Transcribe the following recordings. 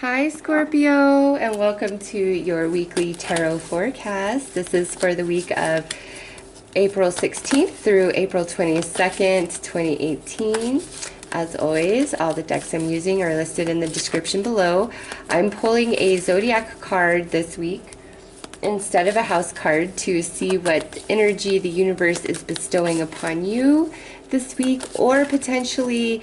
Hi Scorpio, and welcome to your weekly tarot forecast. This is for the week of April 16th through April 22nd, 2018. As always, all the decks I'm using are listed in the description below. I'm pulling a Zodiac card this week instead of a house card to see what energy the universe is bestowing upon you this week, or potentially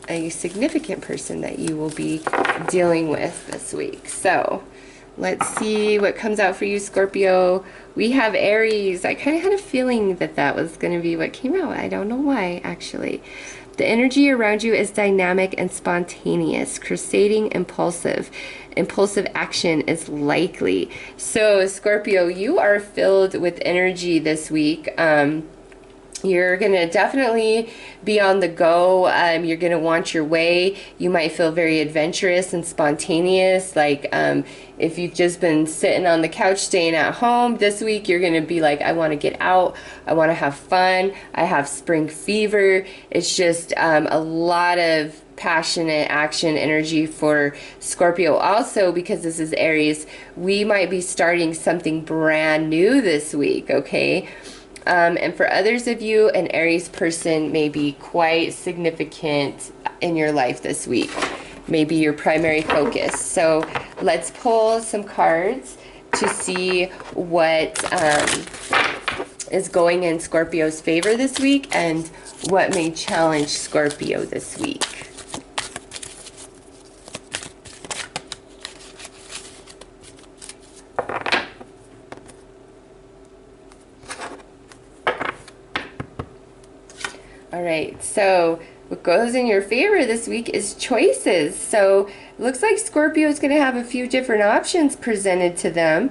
a significant person that you will be dealing with this week. So let's see what comes out for you, Scorpio. We have Aries. I kind of had a feeling that that was going to be what came out. I don't know why, actually. The energy around you is dynamic and spontaneous, crusading, impulsive. Impulsive action is likely. So Scorpio, you are filled with energy this week. You're going to definitely be on the go. You're going to want your way. You might feel very adventurous and spontaneous. Like if you've just been sitting on the couch staying at home this week, you're going to be like, I want to get out. I want to have fun. I have spring fever. It's just a lot of passionate action energy for Scorpio. Also, because this is Aries, we might be starting something brand new this week, okay? And for others of you, an Aries person may be quite significant in your life this week. Maybe your primary focus. So let's pull some cards to see what is going in Scorpio's favor this week and what may challenge Scorpio this week. All right, so what goes in your favor this week is choices. So it looks like Scorpio is going to have a few different options presented to them,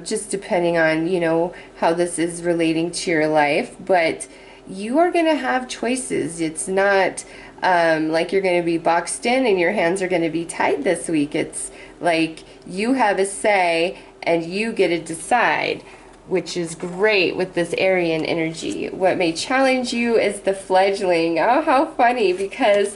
just depending on, you know, how this is relating to your life. But you are going to have choices. It's not like you're going to be boxed in and your hands are going to be tied this week. It's like you have a say and you get to decide, which is great with this Aryan energy. What may challenge you is the fledgling. Oh, how funny, because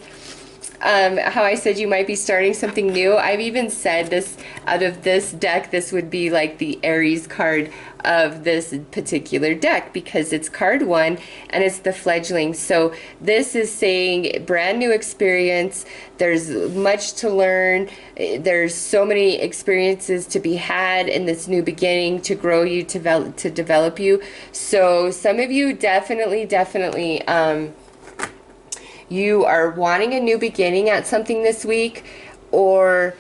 how I said you might be starting something new. I've even said this, out of this deck, this would be like the Aries card of this particular deck, because it's card 1 and it's the fledgling. So this is saying brand new experience. There's much to learn. There's so many experiences to be had in this new beginning to grow you, to develop you. So some of you definitely you are wanting a new beginning at something this week, or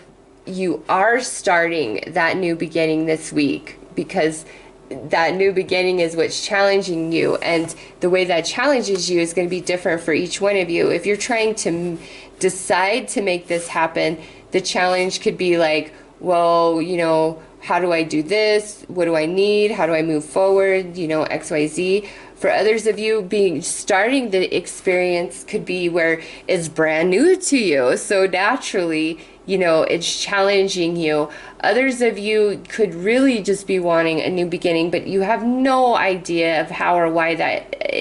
you are starting that new beginning this week, because that new beginning is what's challenging you, and the way that challenges you is going to be different for each one of you. If you're trying to decide to make this happen, the challenge could be like, well, you know, how do I do this? What do I need? How do I move forward? You know, XYZ. For others of you, starting the experience could be where it's brand new to you. So naturally, you know, it's challenging you. Others of you could really just be wanting a new beginning, but you have no idea of how or why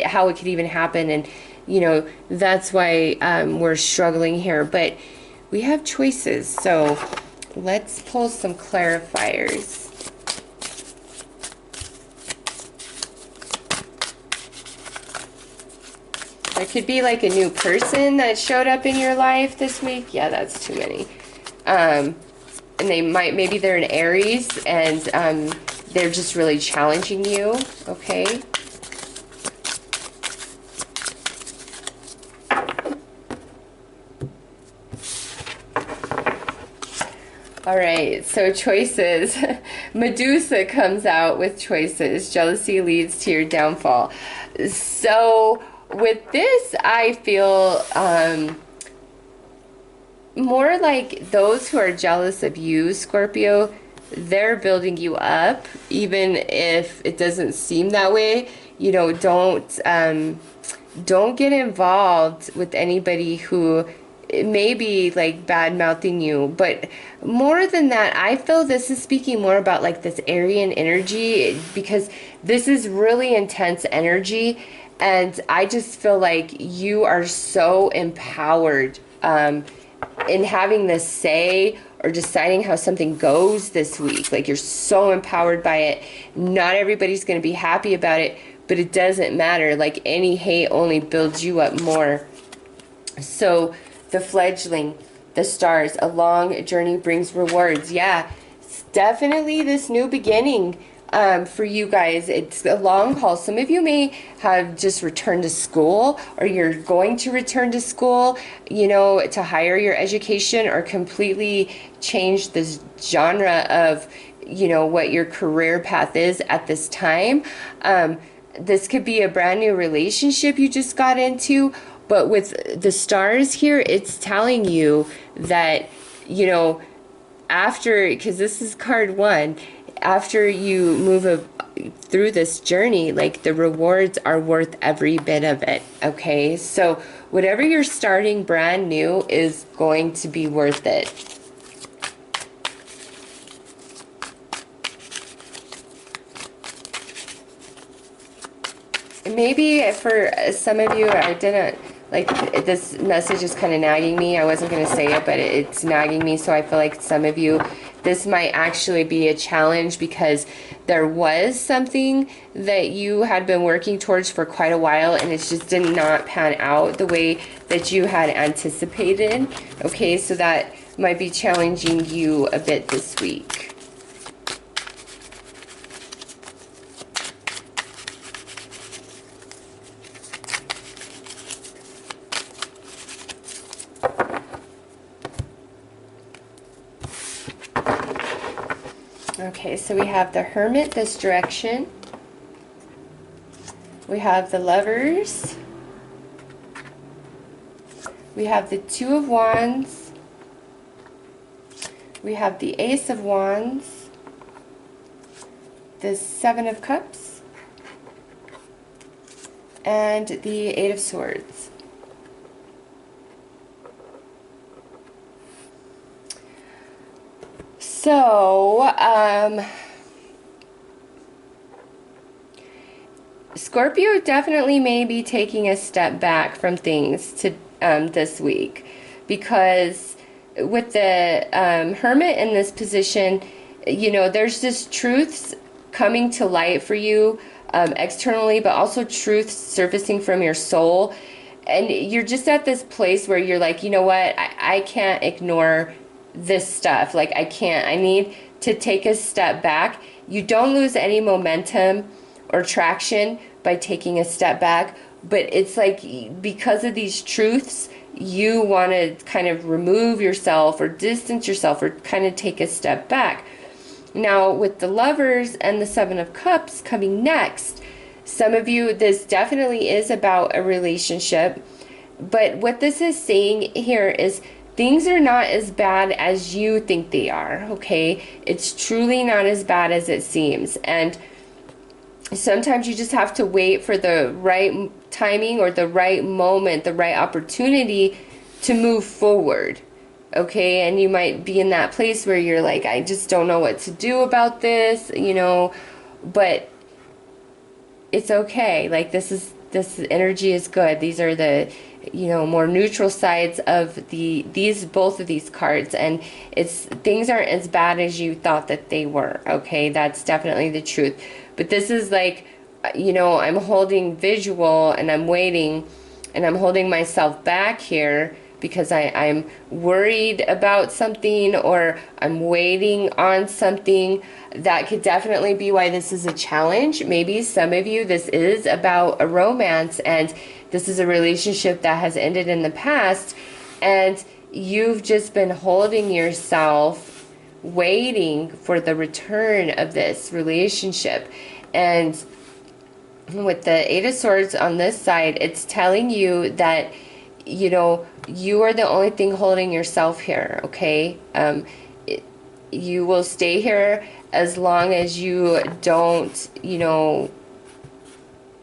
how it could even happen. And, you know, that's why we're struggling here. But we have choices. So let's pull some clarifiers. There could be like a new person that showed up in your life this week. Yeah, that's too many. And maybe they're an Aries and they're just really challenging you, okay? All right, so choices. Medusa comes out with choices. Jealousy leads to your downfall. So with this, I feel more like those who are jealous of you, Scorpio, they're building you up, even if it doesn't seem that way. You know, don't get involved with anybody who may be like bad mouthing you. But more than that, I feel this is speaking more about like this Aryan energy, because this is really intense energy. And I just feel like you are so empowered in having this say or deciding how something goes this week. Like, you're so empowered by it. Not everybody's going to be happy about it, but it doesn't matter. Like, any hate only builds you up more. So the fledgling, the stars, a long journey brings rewards. Yeah, it's definitely this new beginning. For you guys, it's a long haul. Some of you may have just returned to school, or you're going to return to school, you know, to higher your education, or completely change the genre of, you know, what your career path is at this time. This could be a brand new relationship you just got into, but with the stars here, it's telling you that, you know, after, because this is card 1, after you move through this journey, like, the rewards are worth every bit of it. Okay, so whatever you're starting brand new is going to be worth it. Maybe for some of you, I didn't, like, this message is kind of nagging me. I wasn't going to say it, but it's nagging me. So I feel like some of you, this might actually be a challenge, because there was something that you had been working towards for quite a while, and it just did not pan out the way that you had anticipated. Okay, so that might be challenging you a bit this week. Okay, so we have the Hermit this direction. We have the Lovers. We have the Two of Wands. We have the Ace of Wands. The Seven of Cups. And the Eight of Swords. So, Scorpio definitely may be taking a step back from things to this week, because with the Hermit in this position, you know, there's just truths coming to light for you externally, but also truths surfacing from your soul. And you're just at this place where you're like, you know what, I can't ignore this stuff. Like, I need to take a step back. You don't lose any momentum or traction by taking a step back, but it's like, because of these truths, you want to kind of remove yourself or distance yourself or kind of take a step back. Now, with the Lovers and the Seven of Cups coming next, some of you, this definitely is about a relationship, but what this is saying here is things are not as bad as you think they are, okay? It's truly not as bad as it seems. And sometimes you just have to wait for the right timing or the right moment, the right opportunity to move forward, okay? And you might be in that place where you're like, I just don't know what to do about this, you know, but it's okay. Like, this energy is good. These are the, you know, more neutral sides of both of these cards, and things aren't as bad as you thought that they were, okay? That's definitely the truth. But this is like, you know, I'm holding visual and I'm waiting and I'm holding myself back here because I'm worried about something, or I'm waiting on something. That could definitely be why this is a challenge. Maybe some of you, this is about a romance, and this is a relationship that has ended in the past, and you've just been holding yourself, waiting for the return of this relationship. And with the Eight of Swords on this side, it's telling you that, you know, you are the only thing holding yourself here, okay? You will stay here as long as you don't, you know,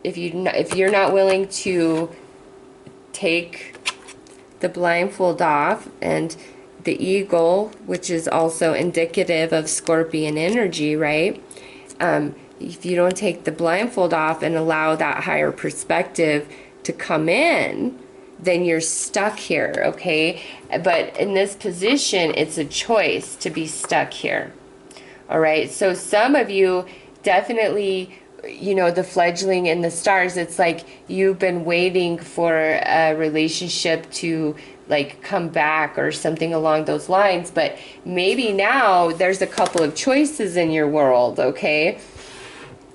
if you're not willing to take the blindfold off, and the eagle, which is also indicative of Scorpion energy, right? If you don't take the blindfold off and allow that higher perspective to come in, then you're stuck here, okay? But in this position, it's a choice to be stuck here. All right, so some of you definitely, you know, the fledgling in the stars, it's like you've been waiting for a relationship to like come back or something along those lines, but maybe now there's a couple of choices in your world, okay?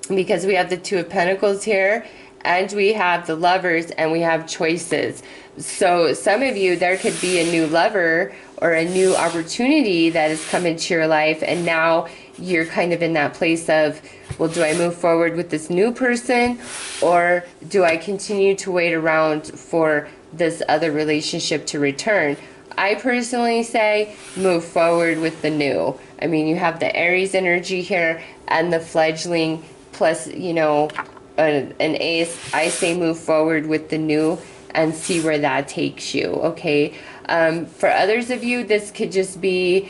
Because we have the Two of Pentacles here, and we have the Lovers, and we have choices. So some of you, there could be a new lover or a new opportunity that has come into your life, and now you're kind of in that place of, well, do I move forward with this new person, or do I continue to wait around for this other relationship to return? I personally say move forward with the new. I mean, you have the Aries energy here and the fledgling plus, you know, an ace. I say move forward with the new and see where that takes you, okay? For others of you, this could just be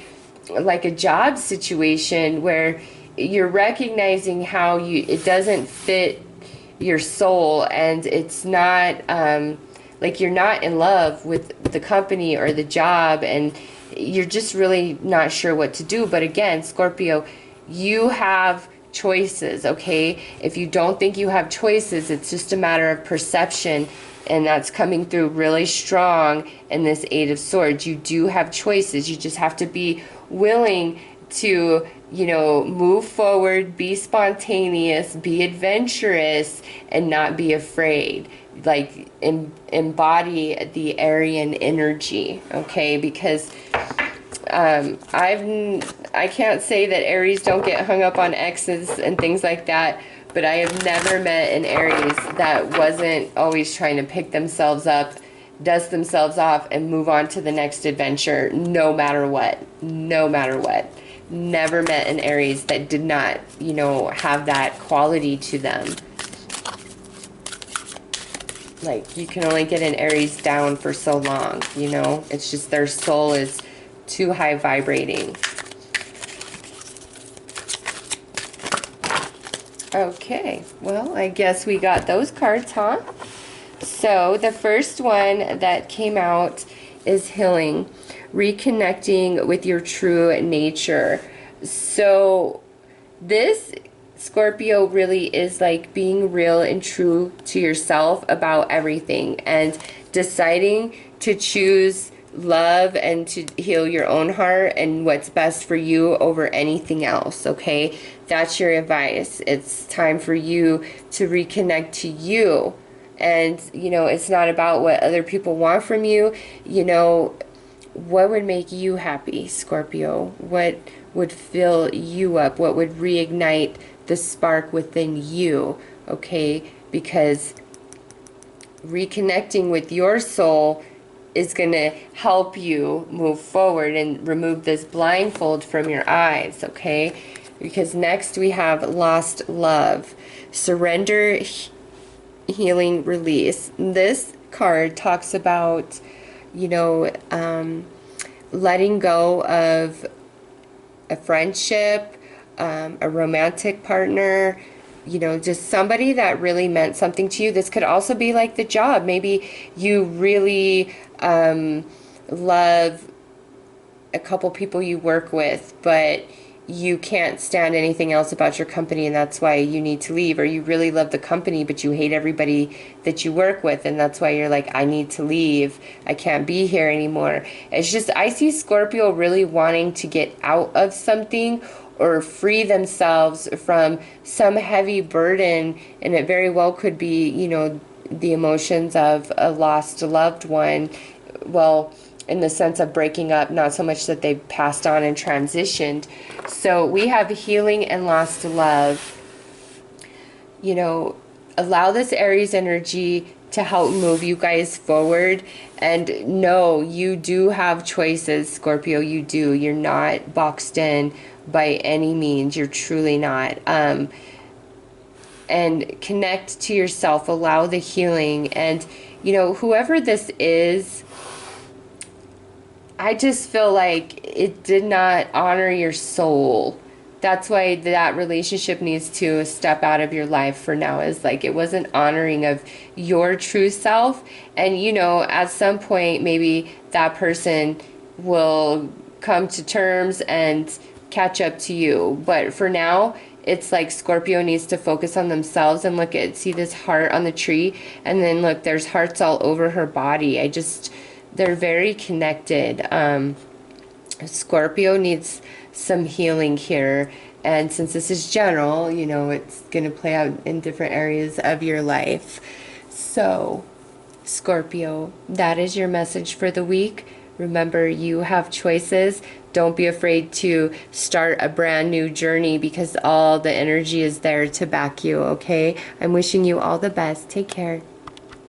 like a job situation where you're recognizing how it doesn't fit your soul, and it's not like you're not in love with the company or the job, and you're just really not sure what to do. But again, Scorpio, you have choices, okay? If you don't think you have choices, it's just a matter of perception, and that's coming through really strong in this Eight of Swords. You do have choices. You just have to be willing to, you know, move forward, be spontaneous, be adventurous, and not be afraid. Like embody the Aryan energy, okay? Because I can't say that Aries don't get hung up on exes and things like that, but I have never met an Aries that wasn't always trying to pick themselves up, dust themselves off, and move on to the next adventure, no matter what. No matter what. Never met an Aries that did not, you know, have that quality to them. Like, you can only get an Aries down for so long, you know? It's just their soul is too high vibrating. Okay, well, I guess we got those cards, huh? So the first one that came out is healing, reconnecting with your true nature. So this, Scorpio, really is like being real and true to yourself about everything, and deciding to choose love and to heal your own heart and what's best for you over anything else, okay? That's your advice. It's time for you to reconnect to you. And, you know, it's not about what other people want from you. You know, what would make you happy, Scorpio? What would fill you up? What would reignite the spark within you, okay? Because reconnecting with your soul is going to help you move forward and remove this blindfold from your eyes, okay? Because next we have lost love, surrender, healing, release. This card talks about, you know, letting go of a friendship, a romantic partner, you know, just somebody that really meant something to you. This could also be like the job. Maybe you really love a couple people you work with, but you can't stand anything else about your company, and that's why you need to leave. Or you really love the company, but you hate everybody that you work with, and that's why you're like, I need to leave. I can't be here anymore. It's just, I see Scorpio really wanting to get out of something or free themselves from some heavy burden, and it very well could be, you know, the emotions of a lost loved one. Well, in the sense of breaking up, not so much that they've passed on and transitioned. So we have healing and lost love. You know, allow this Aries energy to help move you guys forward. And no, you do have choices, Scorpio. You do. You're not boxed in by any means. You're truly not. And connect to yourself. Allow the healing. And, you know, whoever this is, I just feel like it did not honor your soul. that's why that relationship needs to step out of your life for now, is like it wasn't honoring of your true self. And you know, at some point maybe that person will come to terms and catch up to you, but for now it's like Scorpio needs to focus on themselves. And look at, see this heart on the tree, and then look, there's hearts all over her body. They're very connected. Scorpio needs some healing here, and since this is general, you know, it's going to play out in different areas of your life. So Scorpio, that is your message for the week. Remember, you have choices. Don't be afraid to start a brand new journey, because all the energy is there to back you, okay? I'm wishing you all the best. Take care.